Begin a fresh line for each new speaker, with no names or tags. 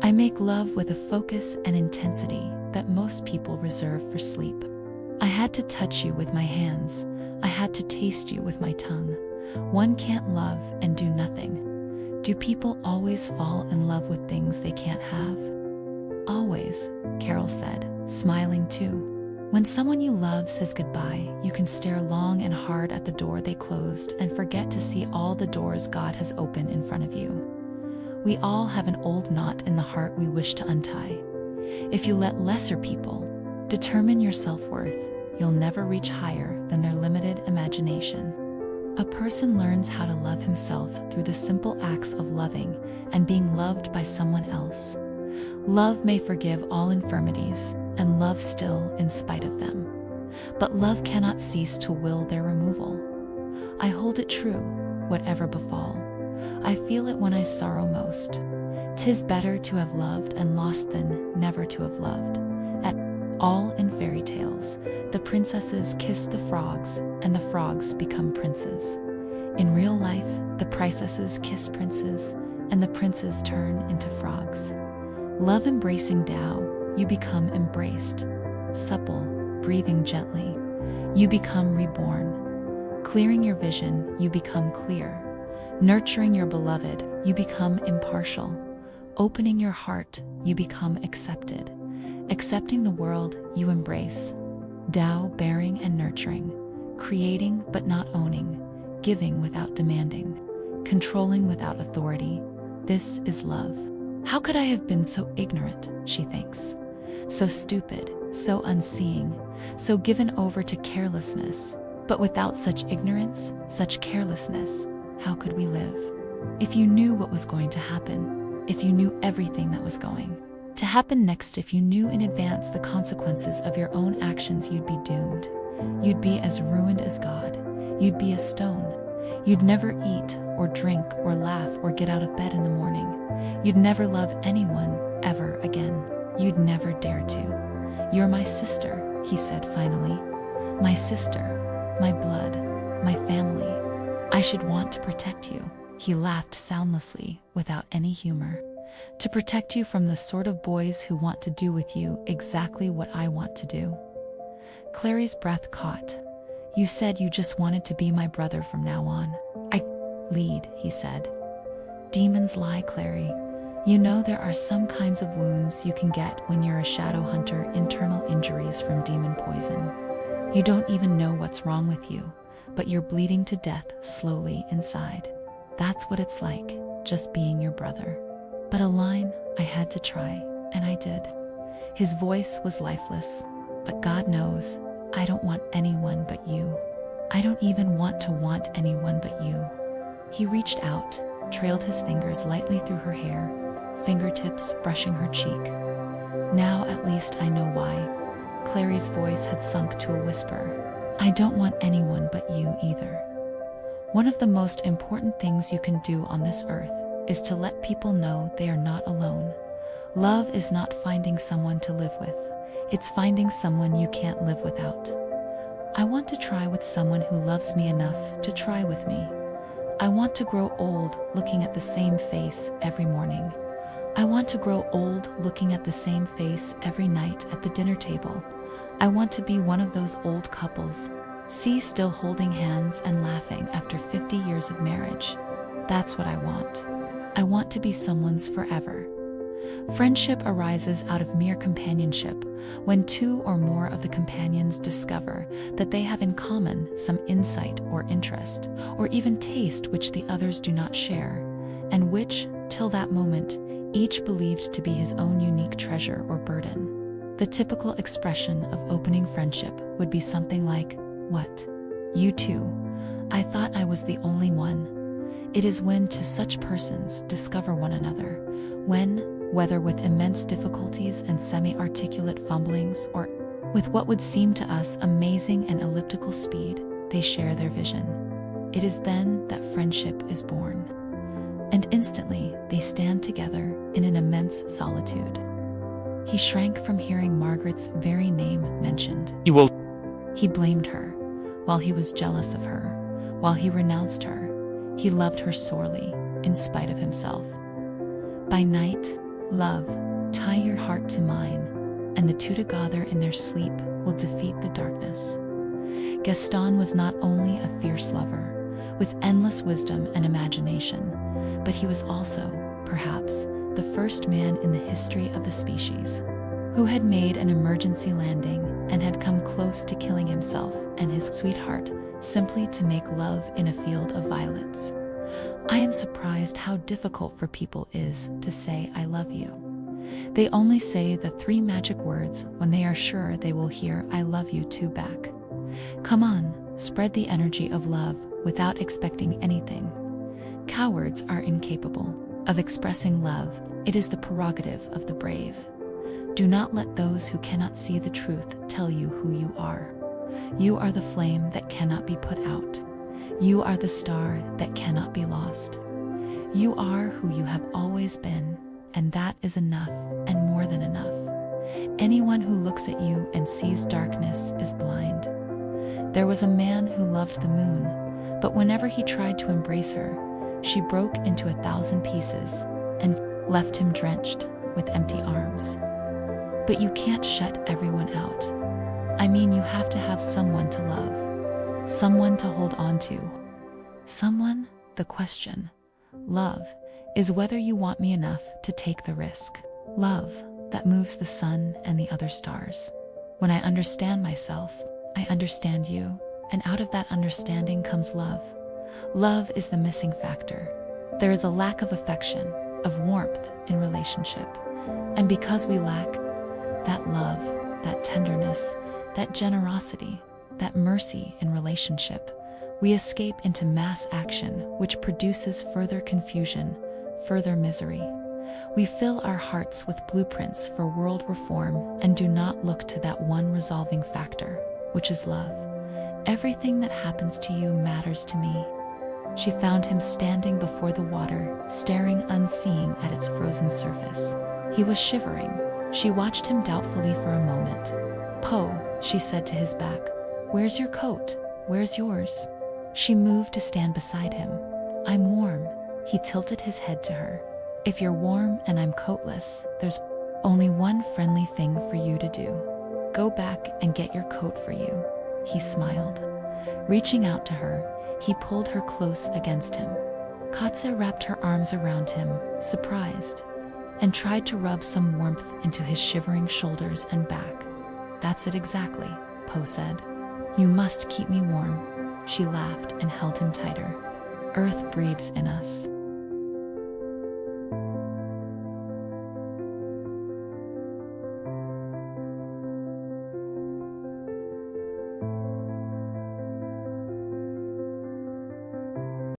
I make love with a focus and intensity that most people reserve for sleep. I had to touch you with my hands. I had to taste you with my tongue. One can't love and do nothing. Do people always fall in love with things they can't have? Always, Carol said, smiling too. When someone you love says goodbye, you can stare long and hard at the door they closed and forget to see all the doors God has opened in front of you. We all have an old knot in the heart we wish to untie. If you let lesser people determine your self-worth, you'll never reach higher than their limited imagination. A person learns how to love himself through the simple acts of loving and being loved by someone else. Love may forgive all infirmities, and love still in spite of them. But love cannot cease to will their removal. I hold it true, whatever befall. I feel it when I sorrow most. 'Tis better to have loved and lost than never to have loved. At all in fairy tales, the princesses kiss the frogs, and the frogs become princes. In real life, the princesses kiss princes, and the princes turn into frogs. Love embracing Tao, you become embraced. Supple, breathing gently, you become reborn. Clearing your vision, you become clear. Nurturing your beloved, you become impartial. Opening your heart, you become accepted. Accepting the world, you embrace. Tao, bearing and nurturing. Creating but not owning. Giving without demanding. Controlling without authority. This is love. How could I have been so ignorant, she thinks. So stupid, so unseeing, so given over to carelessness. But without such ignorance, such carelessness, how could we live? If you knew what was going to happen, if you knew everything that was going to happen next, if you knew in advance the consequences of your own actions, you'd be doomed. You'd be as ruined as God. You'd be a stone. You'd never eat or drink or laugh or get out of bed in the morning. You'd never love anyone ever again. You'd never dare to. You're my sister, he said finally. My sister, my blood, my family. I should want to protect you. He laughed soundlessly, without any humor. To protect you from the sort of boys who want to do with you exactly what I want to do. Clary's breath caught. You said you just wanted to be my brother from now on. I lead, he said. Demons lie, Clary. You know there are some kinds of wounds you can get when you're a shadow hunter, internal injuries from demon poison. You don't even know what's wrong with you, but you're bleeding to death slowly inside. That's what it's like, just being your brother. But a line, I had to try, and I did. His voice was lifeless, but God knows, I don't want anyone but you. I don't even want to want anyone but you. He reached out, trailed his fingers lightly through her hair, fingertips brushing her cheek. Now at least I know why. Clary's voice had sunk to a whisper. I don't want anyone but you either. One of the most important things you can do on this earth is to let people know they are not alone. Love is not finding someone to live with. It's finding someone you can't live without. I want to try with someone who loves me enough to try with me. I want to grow old looking at the same face every morning. I want to grow old looking at the same face every night at the dinner table. I want to be one of those old couples, see still holding hands and laughing after 50 years of marriage. That's what I want. I want to be someone's forever. Friendship arises out of mere companionship, when two or more of the companions discover that they have in common some insight or interest, or even taste which the others do not share, and which, till that moment, each believed to be his own unique treasure or burden. The typical expression of opening friendship would be something like, "What? You too? I thought I was the only one." It is when two such persons discover one another, when, whether with immense difficulties and semi-articulate fumblings or with what would seem to us amazing and elliptical speed, they share their vision. It is then that friendship is born. And instantly they stand together in an immense solitude. He shrank from hearing Margaret's very name mentioned.
You will.
He blamed her, while he was jealous of her, while he renounced her. He loved her sorely, in spite of himself. By night, Love, tie your heart to mine, and the two together in their sleep will defeat the darkness. Gaston was not only a fierce lover, with endless wisdom and imagination, but he was also, perhaps, the first man in the history of the species who had made an emergency landing and had come close to killing himself and his sweetheart simply to make love in a field of violets. I am surprised how difficult for people is to say I love you. They only say the 3 magic words when they are sure they will hear I love you too back. Come on, spread the energy of love without expecting anything. Cowards are incapable of expressing love. It is the prerogative of the brave. Do not let those who cannot see the truth tell you who you are. You are the flame that cannot be put out. You are the star that cannot be lost. You are who you have always been, and that is enough and more than enough. Anyone who looks at you and sees darkness is blind. There was a man who loved the moon, but whenever he tried to embrace her, she broke into 1,000 pieces and left him drenched with empty arms. But you can't shut everyone out. I mean, you have to have someone to love, someone to hold on to. Someone, the question, love, is whether you want me enough to take the risk. Love that moves the sun and the other stars. When I understand myself, I understand you, and out of that understanding comes love. Love is the missing factor. There is a lack of affection, of warmth in relationship. And because we lack that love, that tenderness, that generosity, that mercy in relationship, we escape into mass action, which produces further confusion, further misery. We fill our hearts with blueprints for world reform and do not look to that one resolving factor, which is love. Everything that happens to you matters to me. She found him standing before the water, staring unseeing at its frozen surface. He was shivering. She watched him doubtfully for a moment. "Poe," she said to his back, "where's your coat? Where's yours?" She moved to stand beside him. "I'm warm." He tilted his head to her. "If you're warm and I'm coatless, there's only one friendly thing for you to do. Go back and get your coat for you." He smiled. Reaching out to her, he pulled her close against him. Katze wrapped her arms around him, surprised, and tried to rub some warmth into his shivering shoulders and back. "That's it exactly," Poe said. "You must keep me warm." She laughed and held him tighter. "Earth breathes in us.